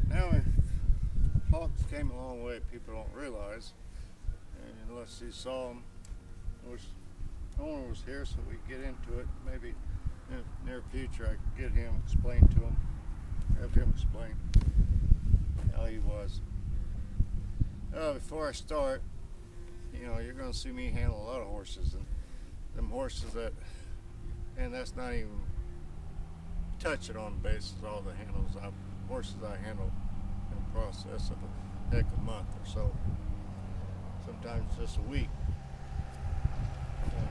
Now, hawks came a long way. People don't realize, and unless you saw them, which no one was here, so we get into it. Maybe in the near future, I could get him, explain to him, have him explain how he was. Before I start, you're going to see me handle a lot of horses, and them horses and that's not even touching on the basis of all the horses I handle in the process of a heck of a month or so, sometimes just a week. And,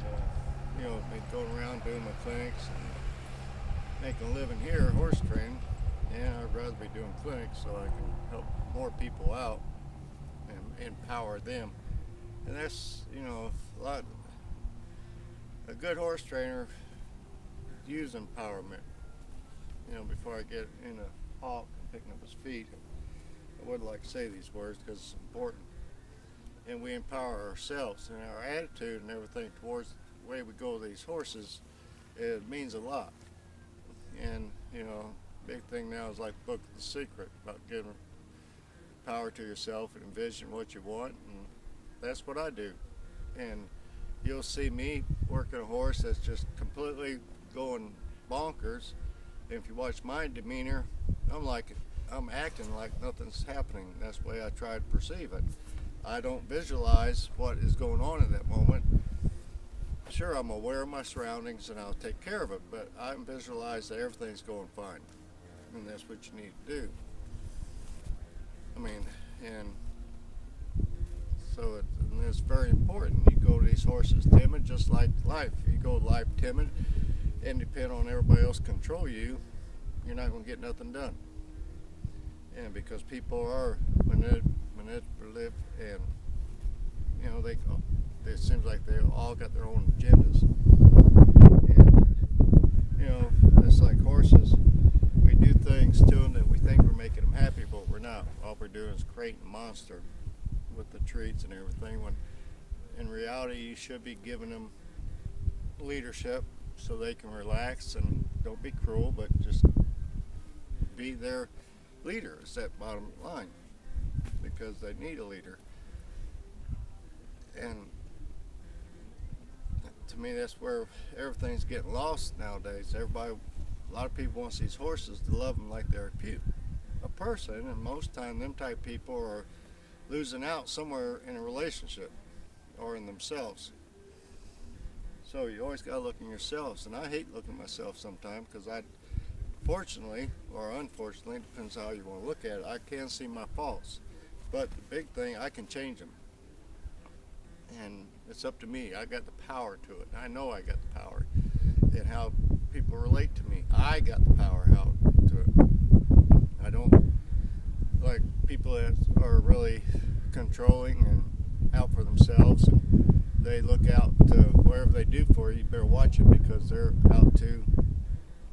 been going around doing my clinics and making a living here, horse training. And I'd rather be doing clinics so I can help more people out and empower them. And that's, a good horse trainer use empowerment. Before I get in a hawk and picking up his feet, I would like to say these words because it's important. And we empower ourselves and our attitude and everything towards the way we go with these horses. It means a lot. And, big thing now is like the book The Secret, about giving power to yourself and envision what you want. And that's what I do. And you'll see me working a horse that's just completely going bonkers. And if you watch my demeanor, I'm acting like nothing's happening. That's the way I try to perceive it. I don't visualize what is going on at that moment. Sure, I'm aware of my surroundings and I'll take care of it, but I visualize that everything's going fine. And that's what you need to do. And so it's very important. You go to these horses timid, just like life. You go to life timid and depend on everybody else control you, you're not going to get nothing done. And because people are manipulative and, it seems like they all got their own agendas. And, it's like horses. We do things to them that we think we're making them happy, but we're not. All we're doing is creating a monster with the treats and everything, when in reality you should be giving them leadership so they can relax and don't be cruel, but just be their leader. It's that bottom line, because they need a leader. And to me, that's where everything's getting lost nowadays. A lot of people want these horses to love them like they're a person, and most time them type people are losing out somewhere in a relationship or in themselves. So you always got to look in yourselves, and I hate looking at myself sometimes, because fortunately or unfortunately, depends how you want to look at it, I can see my faults. But the big thing, I can change them. And it's up to me. I got the power to it. I know I got the power. And how people relate to me, I got the power how to it. I don't like people that are really controlling and out for themselves, and they look out to whatever they do for you, you better watch it, because they're out to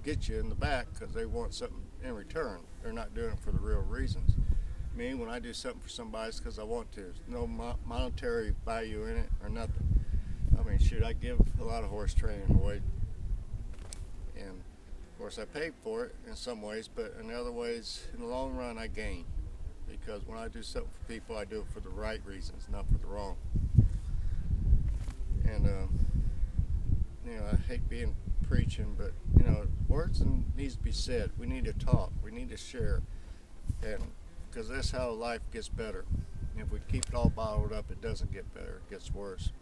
get you in the back because they want something in return. They're not doing it for the real reasons. Me, when I do something for somebody, it's because I want to. There's no monetary value in it or nothing. I give a lot of horse training away, and of course I pay for it in some ways, but in other ways, in the long run, I gain, because when I do something for people, I do it for the right reasons, not for the wrong. And I hate being preaching, but words needs to be said. We need to talk. We need to share, and because that's how life gets better. If we keep it all bottled up, it doesn't get better. It gets worse.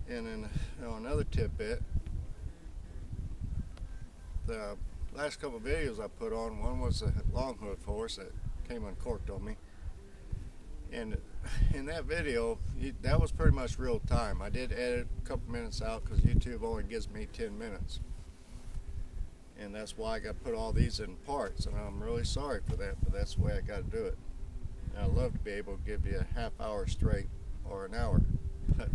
And then another tidbit, the last couple of videos I put on, one was a long hoof horse that came uncorked on me. And in that video, that was pretty much real time. I did edit a couple minutes out because YouTube only gives me 10 minutes. And that's why I got to put all these in parts. And I'm really sorry for that, but that's the way I got to do it. And I'd love to be able to give you a half hour straight or an hour. But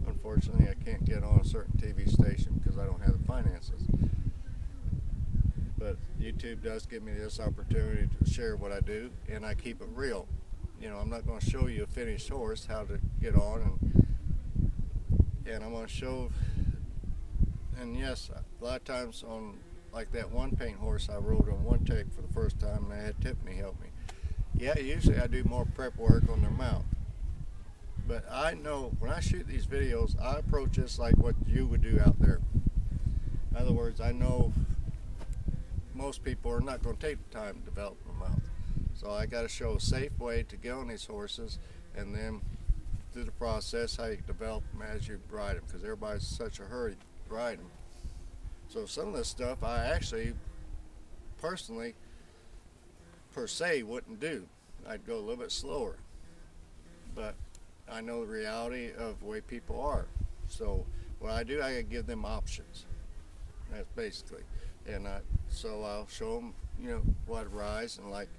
unfortunately, I can't get on a certain TV station because I don't have the finances. But YouTube does give me this opportunity to share what I do, and I keep it real. I'm not going to show you a finished horse how to get on, and I'm going to show. And yes, a lot of times on like that one paint horse, I rode on one take for the first time, and I had Tiffany help me. Yeah, usually I do more prep work on their mouth. But I know when I shoot these videos, I approach this like what you would do out there. In other words, I know most people are not going to take the time to develop their mouth. So I got to show a safe way to get on these horses, and then through the process how you develop them as you ride them, because everybody's in such a hurry to ride them. So some of this stuff I actually personally per se wouldn't do. I'd go a little bit slower, but I know the reality of the way people are. So what I do, I give them options. That's basically, and so I'll show them, what rides, and like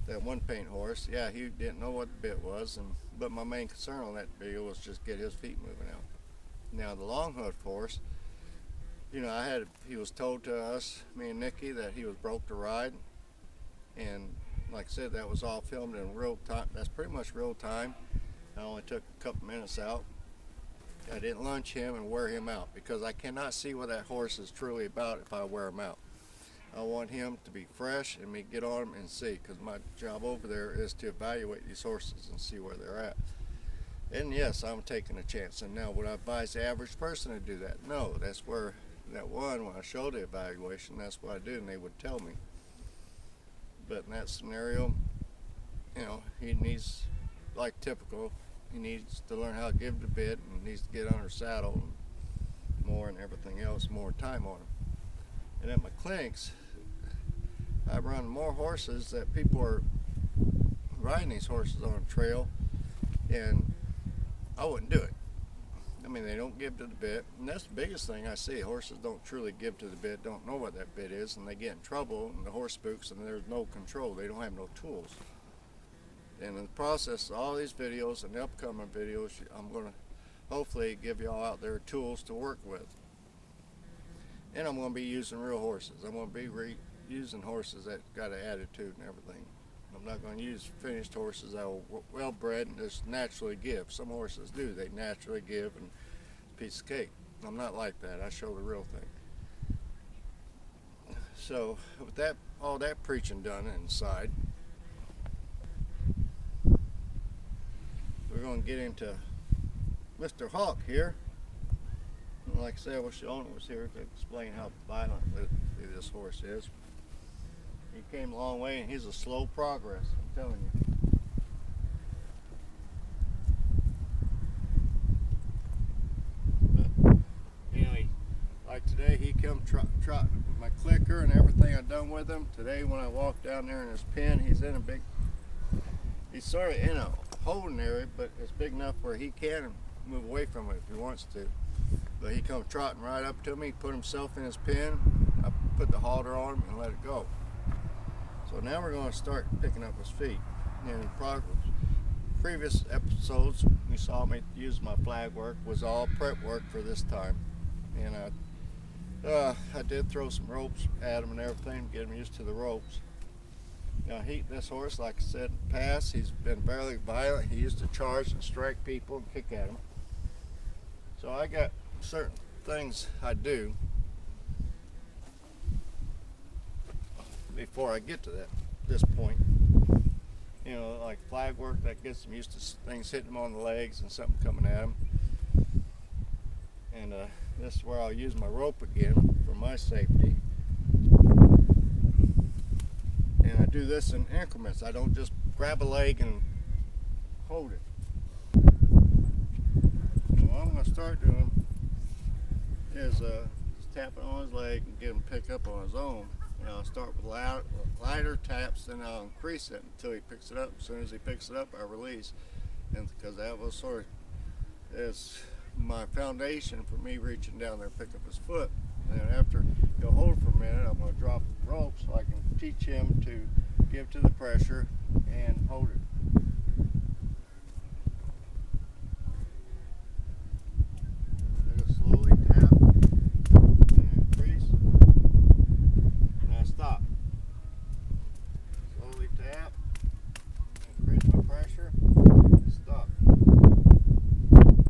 that one paint horse. Yeah, he didn't know what the bit was, but my main concern on that video was just get his feet moving out. Now the long hoof horse, he was told to us, me and Nikki, that he was broke to ride, and like I said, that was all filmed in real time. That's pretty much real time. I only took a couple minutes out. I didn't lunch him and wear him out, because I cannot see what that horse is truly about if I wear him out. I want him to be fresh and me get on him and see, because my job over there is to evaluate these horses and see where they're at. And yes, I'm taking a chance. And now, would I advise the average person to do that? No, that's where that one, when I show the evaluation, that's what I do, and they would tell me. But in that scenario, he needs, like typical, he needs to learn how to give the bit, and needs to get under saddle and more, and everything else, more time on him. And at my clinics, I run more horses that people are riding these horses on a trail, and I wouldn't do it. I mean, they don't give to the bit, and that's the biggest thing I see. Horses don't truly give to the bit, don't know what that bit is, and they get in trouble, and the horse spooks, and there's no control. They don't have no tools. And in the process of all these videos and the upcoming videos, I'm going to hopefully give y'all out there tools to work with. And I'm going to be using real horses. I'm going to be using horses that got an attitude and everything. I'm not going to use finished horses that are well bred and just naturally give. Some horses do. They naturally give, and it's a piece of cake. I'm not like that. I show the real thing. So with that, all that preaching done inside, we're going to get into Mr. Hawk here. And like I said, I wish the owner was here to explain how violent this horse is. He came a long way, and he's a slow progress, I'm telling you. But, like today, he come trotting with my clicker and everything I've done with him. Today, when I walked down there in his pen, he's sort of in a holding area, but it's big enough where he can move away from it if he wants to. But he come trotting right up to me, put himself in his pen. I put the halter on him and let it go. So now we're going to start picking up his feet. And in previous episodes, you saw me use my flag work, was all prep work for this time. And I did throw some ropes at him and everything to get him used to the ropes. Now this horse, like I said, in the past, he's been fairly violent. He used to charge and strike people and kick at them. So I got certain things I do before I get to this point. Like flag work that gets them used to things hitting them on the legs and something coming at them. And this is where I'll use my rope again for my safety. And I do this in increments. I don't just grab a leg and hold it. So what I'm going to start doing is just tapping on his leg and get him to pick up on his own. I'll start with lighter taps, then I'll increase it until he picks it up. As soon as he picks it up, I release. And because that was sort of is my foundation for me reaching down there and pick up his foot. And after he'll hold for a minute, I'm going to drop the rope so I can teach him to give to the pressure and hold it.